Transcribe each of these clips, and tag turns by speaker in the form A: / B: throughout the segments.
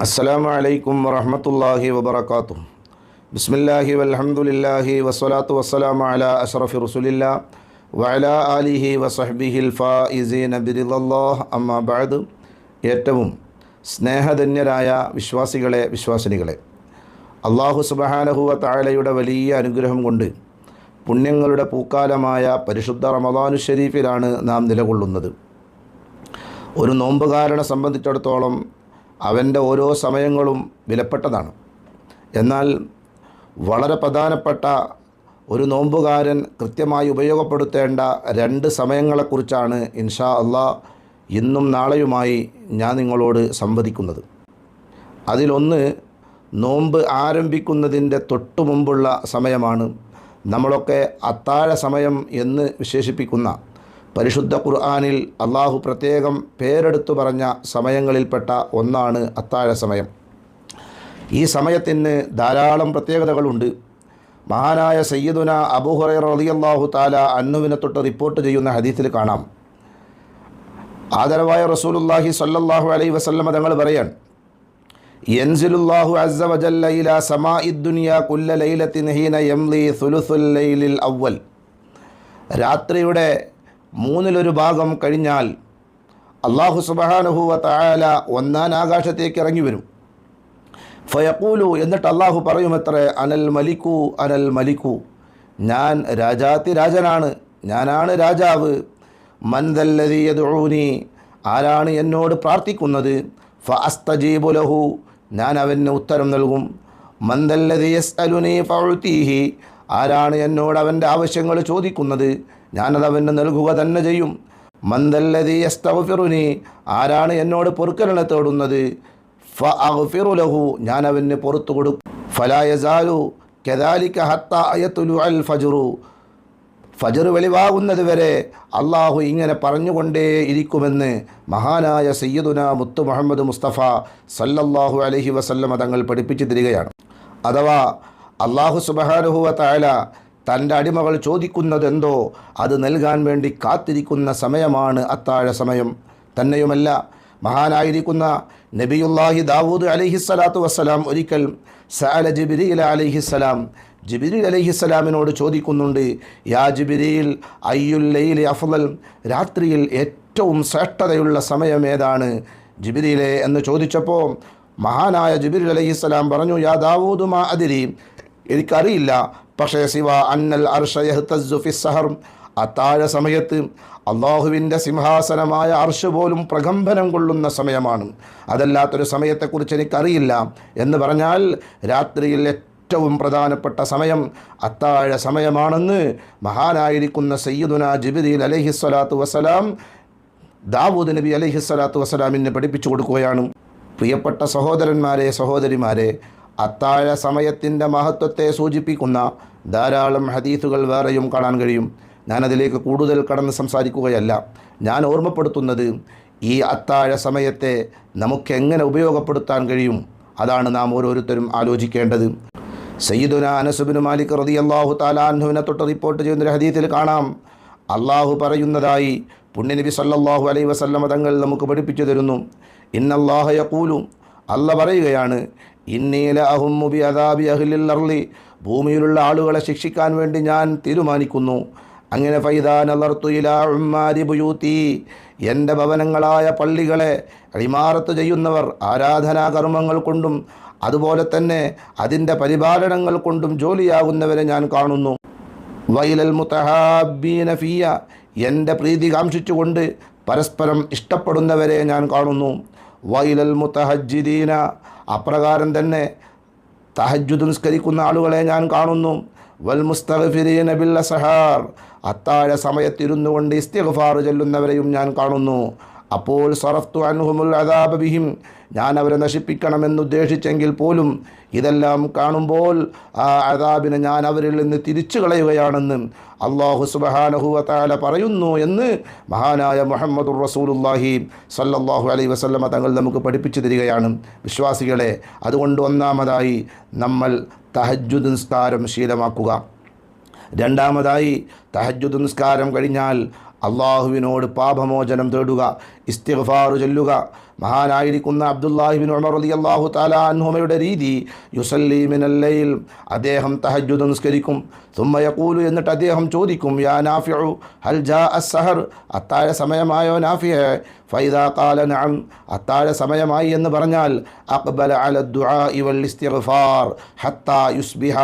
A: അസ്സലാമു അലൈക്കും വറഹ്മത്തുള്ളാഹി വബറകാതുഹു. ബിസ്മില്ലാഹി വൽഹംദുലില്ലാഹി വസ്സലാത്തു വസ്സലാമു അലാ അഷ്റഫി റസൂലില്ലാ വഅലാ ആലിഹി വസഹ്ബിഹിൽ ഫായിസീന ബിറിളല്ലാഹ്. അമ്മാ ബഅദ്. ഏറ്റവും സ്നേഹധന്യരായ വിശ്വാസികളെ, വിശ്വാസിനികളെ, അല്ലാഹു സുബ്ഹാനഹു വ തആലയുടെ വലിയ അനുഗ്രഹം കൊണ്ട് പുണ്യങ്ങളുടെ പൂക്കാലമായ പരിശുദ്ധ റമദാനു ശരീഫിലാണ് നാം നിലകൊള്ളുന്നത്. ഒരു നോമ്പുകാരനെ സംബന്ധിച്ചിടത്തോളം അവൻ്റെ ഓരോ സമയങ്ങളും വിലപ്പെട്ടതാണ്. എന്നാൽ വളരെ പ്രധാനപ്പെട്ട ഒരു നോമ്പുകാരൻ കൃത്യമായി ഉപയോഗപ്പെടുത്തേണ്ട രണ്ട് സമയങ്ങളെക്കുറിച്ചാണ് ഇൻഷാ അല്ലാഹ് ഇന്നും നാളെയുമായി ഞാൻ നിങ്ങളോട് സംവദിക്കുന്നത്. അതിലൊന്ന് നോമ്പ് ആരംഭിക്കുന്നതിൻ്റെ തൊട്ടു മുമ്പുള്ള സമയമാണ്. നമ്മളൊക്കെ അത്താഴ സമയം എന്ന് വിശേഷിപ്പിക്കുന്ന പരിശുദ്ധ ഖുർആനിൽ അള്ളാഹു പ്രത്യേകം പേരെടുത്തു പറഞ്ഞ സമയങ്ങളിൽപ്പെട്ട ഒന്നാണ് അത്താഴ സമയം. ഈ സമയത്തിന് ധാരാളം പ്രത്യേകതകളുണ്ട്. മഹാനായ സയ്യിദുന അബൂ ഹുറൈറ റളിയല്ലാഹു തആല അൻഹുവിനെ തൊട്ട് റിപ്പോർട്ട് ചെയ്യുന്ന ഹദീസിൽ കാണാം, ആദരവായ റസൂലുള്ളാഹി സ്വല്ലല്ലാഹു അലൈഹി വസല്ലം തങ്ങൾ പറയാൻ, യൻസിലുല്ലാഹു അസ്സ വജല്ല ഇലാ സമാഇദ് ദുനിയ കുല്ല ലൈലത്തിൻ ഹീന യംലി സുലുസുൽ ലൈലിൽ അവ്വൽ. രാത്രിയുടെ മൂന്നിലൊരു ഭാഗം കഴിഞ്ഞാൽ അല്ലാഹു സുബ്ഹാനഹു വ തആല ഒന്നാം ആകാശത്തേക്ക് ഇറങ്ങി വരും. ഫയഖൂലു, എന്നിട്ട് അല്ലാഹു പറയുമത്രേ, അനൽ മലിക്കു അനൽ മലിക്കു, ഞാൻ രാജാതിരാജനാണ്, ഞാനാണ് രാജാവ്. മൻ ദല്ലദീ യദ്ഊനി, ആരാണ് എന്നോട് പ്രാർത്ഥിക്കുന്നത്? ഫഅസ്തജീബു ലഹു, ഞാൻ അവന് ഉത്തരം നൽകും. മൻ ദല്ലദീ യസ്അലുനി ഫഉതീഹി, ആരാണ് എന്നോട് അവൻ്റെ ആവശ്യങ്ങൾ ചോദിക്കുന്നത്? ഞാനത് അവന് നൽകുക തന്നെ ചെയ്യും. മൻ ദല്ലദീ യസ്തഗ്ഫിറുനി, ആരാണ് എന്നോട് പൊറുക്കലിനെ തേടുന്നത്? ഫഅഗ്ഫിറു ലഹു, ഞാൻ അവന് പുറത്തു കൊടുക്കും. ഫലാ യസാലു കദാലിക ഹത്താ യത്ലുഅൽ ഫജ്റു, ഫജ്ർ വെളിവാകുന്നത് വരെ അള്ളാഹു ഇങ്ങനെ പറഞ്ഞുകൊണ്ടേ ഇരിക്കുമെന്ന് മഹാനായ സയ്യിദുന മുത്തു മുഹമ്മദ് മുസ്തഫ സല്ലല്ലാഹു അലൈഹി വസല്ലമ തങ്ങൾ പഠിപ്പിച്ചു തരികയാണ്. അഥവാ അള്ളാഹു സുബ്ഹാനഹു വ തആല തൻ്റെ അടിമകൾ ചോദിക്കുന്നതെന്തോ അത് നൽകാൻ വേണ്ടി കാത്തിരിക്കുന്ന സമയമാണ് അത്താഴ സമയം. തന്നെയുമല്ല, മഹാനായിരിക്കുന്ന നബിയുല്ലാഹി ദാവൂദ് അലൈഹിസ്സലാത്തു വസ്സലാം ഒരിക്കൽ സഅല ജിബ്രീൽ അലൈഹിസ്സലാം, ജിബ്രീൽ അലൈഹിസ്സലാമിനോട് ചോദിക്കുന്നുണ്ട്, യാ ജിബ്രീൽ അയ്യുൽ ലൈലി അഫ്ളൽ, രാത്രിയിൽ ഏറ്റവും ശ്രേഷ്ഠതയുള്ള സമയം ഏതാണ് ജിബ്രീലെ എന്ന് ചോദിച്ചപ്പോൾ മഹാനായ ജിബ്രീൽ അലൈഹിസ്സലാം പറഞ്ഞു, യാ ദാവൂദ് മാ അദ്രി, എനിക്കറിയില്ല, പക്ഷേ സിവ അന്നൽ അർശ യഹ്തസ്സു ഫിസ്സഹർ, അത്താഴ സമയത്ത് അള്ളാഹുവിൻ്റെ സിംഹാസനമായ അർശ് പോലും പ്രകമ്പനം കൊള്ളുന്ന സമയമാണ്, അതല്ലാത്തൊരു സമയത്തെക്കുറിച്ച് എനിക്കറിയില്ല എന്ന് പറഞ്ഞാൽ രാത്രിയിൽ ഏറ്റവും പ്രധാനപ്പെട്ട സമയം അത്താഴ സമയമാണെന്ന് മഹാനായിരിക്കുന്ന സയ്യിദുന ജിബ്രീൽ അലൈഹിസ്സലാത്തു വസ്സലാം ദാവൂദ് നബി അലൈഹിസ്സലാത്തു വസ്സലാമിനെ പഠിപ്പിച്ചു കൊടുക്കുകയാണ്. പ്രിയപ്പെട്ട സഹോദരന്മാരെ, സഹോദരിമാരെ, അത്താഴ സമയത്തിൻ്റെ മഹത്വത്തെ സൂചിപ്പിക്കുന്ന ധാരാളം ഹദീസുകൾ വേറെയും കാണാൻ കഴിയും. ഞാനതിലേക്ക് കൂടുതൽ കടന്ന് സംസാരിക്കുകയല്ല. ഞാൻ ഓർമ്മപ്പെടുത്തുന്നത് ഈ അത്താഴ സമയത്തെ നമുക്കെങ്ങനെ ഉപയോഗപ്പെടുത്താൻ കഴിയും, അതാണ് നാം ഓരോരുത്തരും ആലോചിക്കേണ്ടത്. സയ്യിദുന അനസ് ഇബ്നു മാലിക് റളിയല്ലാഹു തആല അൻഹുവിനെ തൊട്ട് റിപ്പോർട്ട് ചെയ്യുന്ന ഒരു ഹദീസിൽ കാണാം, അള്ളാഹു പറയുന്നതായി പുണ്യനബി സല്ലല്ലാഹു അലൈഹി വസല്ലമ തങ്ങൾ നമുക്ക് പഠിപ്പിച്ചു തരുന്നു. ഇന്നല്ലാഹ യഖൂലു, അല്ല പറയുകയാണ്, ഇന്നി ലഅഹുമ്മു ബിഅദാബി അഹ്ലിൽ അർളി, ഭൂമിയിലുള്ള ആളുകളെ ശിക്ഷിക്കാൻ വേണ്ടി ഞാൻ തീരുമാനിക്കുന്നു. അങ്ങനെ ഫൈദാ നളർതു ഇലാ ഉമ്മാരി ബുയൂതി, എൻ്റെ ഭവനങ്ങളായ പള്ളികളെ ഇമാറത്ത് ചെയ്യുന്നവർ ആരാധനാകർമ്മങ്ങൾ കൊണ്ടും അതുപോലെ തന്നെ അതിൻ്റെ പരിപാലനങ്ങൾ കൊണ്ടും ജോലിയാകുന്നവരെ ഞാൻ കാണുന്നു. വൈലൽ മുതഹാബീന ഫിയ, എൻ്റെ പ്രീതി കാംക്ഷിച്ചുകൊണ്ട് പരസ്പരം ഇഷ്ടപ്പെടുന്നവരെ ഞാൻ കാണുന്നു. വൈലൽ മുതഹജ്ജിദീന, അപ്രകാരം തന്നെ തഹജ്ജുദ് നിസ്കരിക്കുന്ന ആളുകളെ ഞാൻ കാണുന്നു. വൽ മുസ്തഗ്ഫിരീന ബിൽ അസ്ഹാർ, അത്താഴ സമയത്തിരുന്നു കൊണ്ട് ഇസ്തിഗ്ഫാർ ചൊല്ലുന്നവരെയും ഞാൻ കാണുന്നു. അപ്പോൾ സറഫ്തു അൻഹുമുൽ അദാബ ബിഹിം, ഞാൻ അവരെ നശിപ്പിക്കണമെന്നുദ്ദേശിച്ചെങ്കിൽ പോലും ഇതെല്ലാം കാണുമ്പോൾ ആ അദാബിനെ ഞാൻ അവരിൽ നിന്ന് തിരിച്ചു കളയുകയാണെന്ന് അല്ലാഹു സുബ്ഹാനഹു വ തആല പറയുന്നു എന്ന് മഹാനായ മുഹമ്മദുർ റസൂലുള്ളാഹി സല്ലല്ലാഹു അലൈഹി വസല്ലമ തങ്ങൾ നമുക്ക് പഠിപ്പിച്ചു തരികയാണ്. വിശ്വാസികളെ, അതുകൊണ്ട് ഒന്നാമതായി നമ്മൾ തഹജ്ജുദ് നിസ്കാരം ശീലമാക്കുക. രണ്ടാമതായി തഹജ്ജുദ് നിസ്കാരം കഴിഞ്ഞാൽ അള്ളാഹുവിനോട് പാപമോചനം തേടുക, ഇസ്തിഗ്ഫാർ ചൊല്ലുക. മഹാനായിരിക്കുന്ന അബ്ദുല്ലാഹിബിൻ ഉമർ റളിയല്ലാഹു തആല അൻഹുമയുടെ രീതി, യുസല്ലി മിനൽ ലൈൽ, അദ്ദേഹം തഹജ്ജുദ് നിസ്കരിക്കും. സുമ്മ യഖൂലു, എന്നിട്ട് അദ്ദേഹം ചോദിക്കും, യാ നാഫിഉ ഹൽ ജാഅ അസ്സഹർ, അത്താഴ സമയമായോ നാഫിഅ? ഫൈദാ ഖാല നഅം, അത്താഴ സമയമായി എന്ന് പറഞ്ഞാൽ അഖ്ബല അല ദുആഇ വൽ ഇസ്തിഗ്ഫാർ ഹത്താ യുസ്ബിഹ,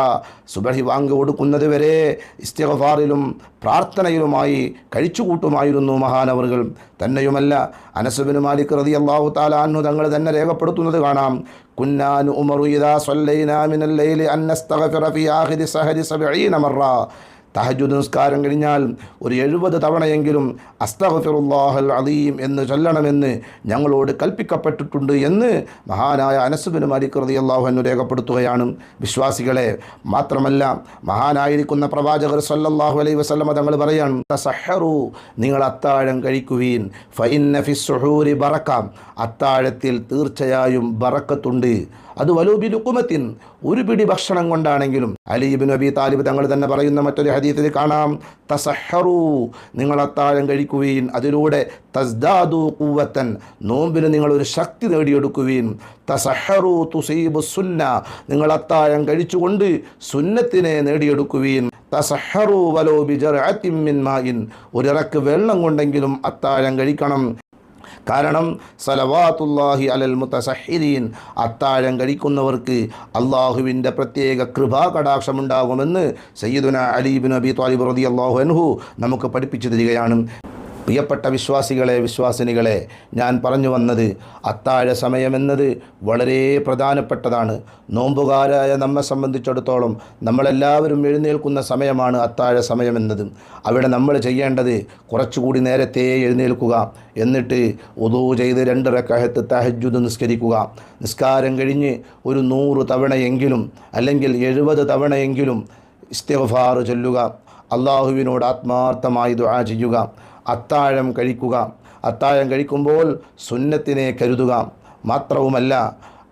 A: സുബഹി വാങ്ക് കൊടുക്കുന്നത് വരെ ഇസ്തിഗ്ഫാറിലും പ്രാർത്ഥനയിലുമായി കഴിച്ചുകൂട്ടുമായിരുന്നു മഹാനവറുകൾ. തന്നെയുമല്ല, അനസ് ബിൻ മാലിക് റളിയല്ലാഹു തആല അൻഹു തങ്ങൾ തന്നെ രേഖപ്പെടുത്തുന്നത് കാണാം, കുന്നാ നുഅ്മറു ഇദാ സ്വല്ലൈനാ മിനൽ ലൈലി അൻ നസ്തഗ്ഫിറ ഫീ ആഖിരി സഹരി 70 മറ, തഹജ്ജുദ് നിസ്കാരം കഴിഞ്ഞാൽ ഒരു 70 തവണയെങ്കിലും അസ്തഗ്ഫിറുല്ലാഹൽ അലീം എന്ന് ചൊല്ലണമെന്ന് ഞങ്ങളോട് കൽപ്പിക്കപ്പെട്ടിട്ടുണ്ട് എന്ന് മഹാനായ അനസ് ബിൻ മാലിക് റളിയല്ലാഹു അൻഹു രേഖപ്പെടുത്തുകയാണ്. വിശ്വാസികളെ, മാത്രമല്ല മഹാനായിരിക്കുന്ന പ്രവാചകർ സല്ലല്ലാഹു അലൈഹി വസല്ലമ തങ്ങൾ പറയാണ്, തസഹറു, നിങ്ങൾ അത്താഴം കഴിക്കുവീൻ, ഫഇന്ന ഫിസ്സുഹൂരി ബറക, അത്താഴത്തിൽ തീർച്ചയായും ബറക്കത്തുണ്ട്. അത് വലൂബി ലുഖുമത്തിൻ, ഒരു പിടി ഭക്ഷണം കൊണ്ടാണെങ്കിലും. അലി ഇബ്നു അബി താലിബ് തങ്ങൾ തന്നെ പറയുന്ന മറ്റൊരു ഹദീസിൽ കാണാം, തസഹറു, നിങ്ങൾ അത്താഴം കഴിക്കുവീൻ, അതിലൂടെ തസ്ദാദു ഖുവ്വത്തൻ, നോമ്പിന് നിങ്ങളൊരു ശക്തി നേടിയെടുക്കുവീൻ. തസഹറു തുസീബു സുന്ന, നിങ്ങൾ അത്താഴം കഴിച്ചുകൊണ്ട് സുന്നത്തിനെ നേടിയെടുക്കുവീൻ. തസഹറു വലോ ബിജർഅത്തിൻ മിൻ മാഇൻ, ഒരിറക്ക് വെള്ളം കൊണ്ടെങ്കിലും അത്താഴം കഴിക്കണം. കാരണം സലവാത്തുല്ലാഹി അലൽ മുതസഹിരീൻ, അത്താഴം കഴിക്കുന്നവർക്ക് അള്ളാഹുവിൻ്റെ പ്രത്യേക കൃപാകടാക്ഷമുണ്ടാകുമെന്ന് സയ്യിദുനാ അലി ഇബ്നു അബി ത്വാലിബ് റളിയല്ലാഹു അൻഹു നമുക്ക് പഠിപ്പിച്ചു തരികയാണ്. പ്രിയപ്പെട്ട വിശ്വാസികളെ, വിശ്വാസിനികളെ, ഞാൻ പറഞ്ഞു വന്നത് അത്താഴ സമയമെന്നത് വളരെ പ്രധാനപ്പെട്ടതാണ്. നോമ്പുകാരായ നമ്മെ സംബന്ധിച്ചിടത്തോളം നമ്മളെല്ലാവരും എഴുന്നേൽക്കുന്ന സമയമാണ് അത്താഴ സമയമെന്നത്. അവിടെ നമ്മൾ ചെയ്യേണ്ടത് കുറച്ചുകൂടി നേരത്തെ എഴുന്നേൽക്കുക, എന്നിട്ട് വുളൂ ചെയ്ത് 2 റക്അത്ത് തഹജ്ജുദ് നിസ്കരിക്കുക. നിസ്കാരം കഴിഞ്ഞ് ഒരു 100 തവണയെങ്കിലും അല്ലെങ്കിൽ 70 തവണയെങ്കിലും ഇസ്തിഗ്ഫാർ ചൊല്ലുക, അള്ളാഹുവിനോട് ആത്മാർത്ഥമായി ദുആ ചെയ്യുക. അത്താഴം കഴിക്കുക. അത്താഴം കഴിക്കുമ്പോൾ സുന്നത്തിനെ കരുതുക. മാത്രവുമല്ല,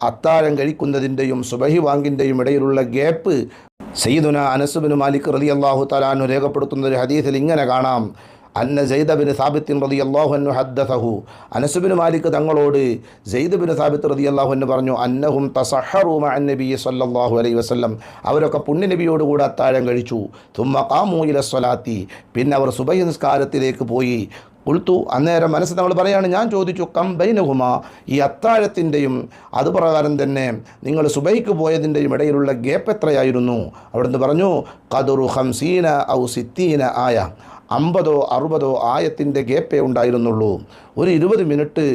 A: അത്താഴം കഴിക്കുന്നതിൻ്റെയും സുബഹി വാങ്കിൻ്റെയും ഇടയിലുള്ള ഗ്യാപ്പ് സയ്യിദുനാ അനസ് ബിൻ മാലിക് റളിയല്ലാഹു തആല അൻഹു രേഖപ്പെടുത്തുന്ന ഒരു ഹദീസിൽ ഇങ്ങനെ കാണാം, അന്ന സെയ്ദ് ബിൻ സാബിത്ത് റളിയല്ലാഹു അൻഹു ഹദ്ദസഹു, അനസ് ബിൻ മാലിക് തങ്ങളോട് സെയ്ദ് ബിൻ സാബിത്ത് റളിയല്ലാഹു അൻഹു പറഞ്ഞു, അന്നഹും തസഹറു മഅൻ നബി സല്ലല്ലാഹു അലൈഹി വസല്ലം, അവരൊക്കെ പുണ്യനബിയോട് കൂടെ അത്താഴം കഴിച്ചു. തുമ്മ ഖാമു ഇല സ്വലാത്തി, പിന്നെ അവർ സുബഹി നിസ്കാരത്തിലേക്ക് പോയി. ഉൾത്തു, അന്നേരം മനസ്സ് നമ്മൾ പറയാണ്, ഞാൻ ചോദിച്ചു, കം ബൈനഹുമ, ഈ അത്താഴത്തിൻ്റെയും അതുപ്രകാരം തന്നെ നിങ്ങൾ സുബഹിക്ക് പോയതിൻ്റെയും ഇടയിലുള്ള ഗ്യാപ്പ് എത്രയായിരുന്നു? അവിടുന്ന് പറഞ്ഞു, ഖദറു 50 ഔ 60 ആയ, 50 or 60 ആയത്തിൻ്റെ ഗ്യാപ്പേ ഉണ്ടായിരുന്നുള്ളൂ. ഒരു 20 മിനിറ്റ്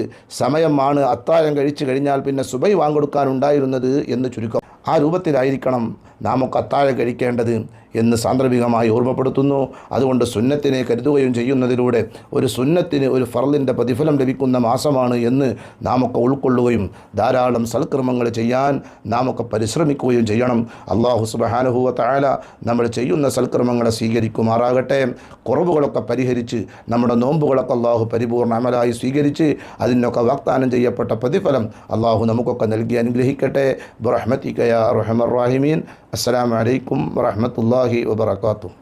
A: സമയമാണ് അത്താഴം കഴിച്ചു കഴിഞ്ഞാൽ പിന്നെ സുബഹി വാങ്ങെടുക്കാനുണ്ടായിരുന്നത് എന്ന് ചുരുക്കം. ആ രൂപത്തിലായിരിക്കണം നാമൊക്കെ അത്താഴം കഴിക്കേണ്ടത് എന്ന് സാന്ദർഭികമായി ഓർമ്മപ്പെടുത്തുന്നു. അതുകൊണ്ട് സുന്നത്തിനെ കരുതുകയും ചെയ്യുന്നതിലൂടെ ഒരു സുന്നത്തിന് ഒരു ഫർളിൻ്റെ പ്രതിഫലം ലഭിക്കുന്ന മാസമാണ് എന്ന് നാമൊക്കെ ഉൾക്കൊള്ളുകയും ധാരാളം സൽക്കർമ്മങ്ങൾ ചെയ്യാൻ നാമൊക്കെ പരിശ്രമിക്കുകയും ചെയ്യണം. അല്ലാഹു സുബ്ഹാനഹു വ തആല നമ്മൾ ചെയ്യുന്ന സൽക്കർമ്മങ്ങളെ സ്വീകരിക്കുമാറാകട്ടെ. കുറവുകളൊക്കെ പരിഹരിച്ച് നമ്മുടെ നോമ്പുകളൊക്കെ അല്ലാഹു പരിപൂർണ്ണ അമലായി സ്വീകരിച്ച് അതിനൊക്കെ വാഗ്ദാനം ചെയ്യപ്പെട്ട പ്രതിഫലം അല്ലാഹു നമുക്കൊക്കെ നൽകി അനുഗ്രഹിക്കട്ടെ. ബിറഹ്മതിക യാ അർഹമർ റഹീമീൻ. അസ്സലാമു അലൈക്കും വറഹ്മത്തുള്ളാഹി വബറകാതുഹു.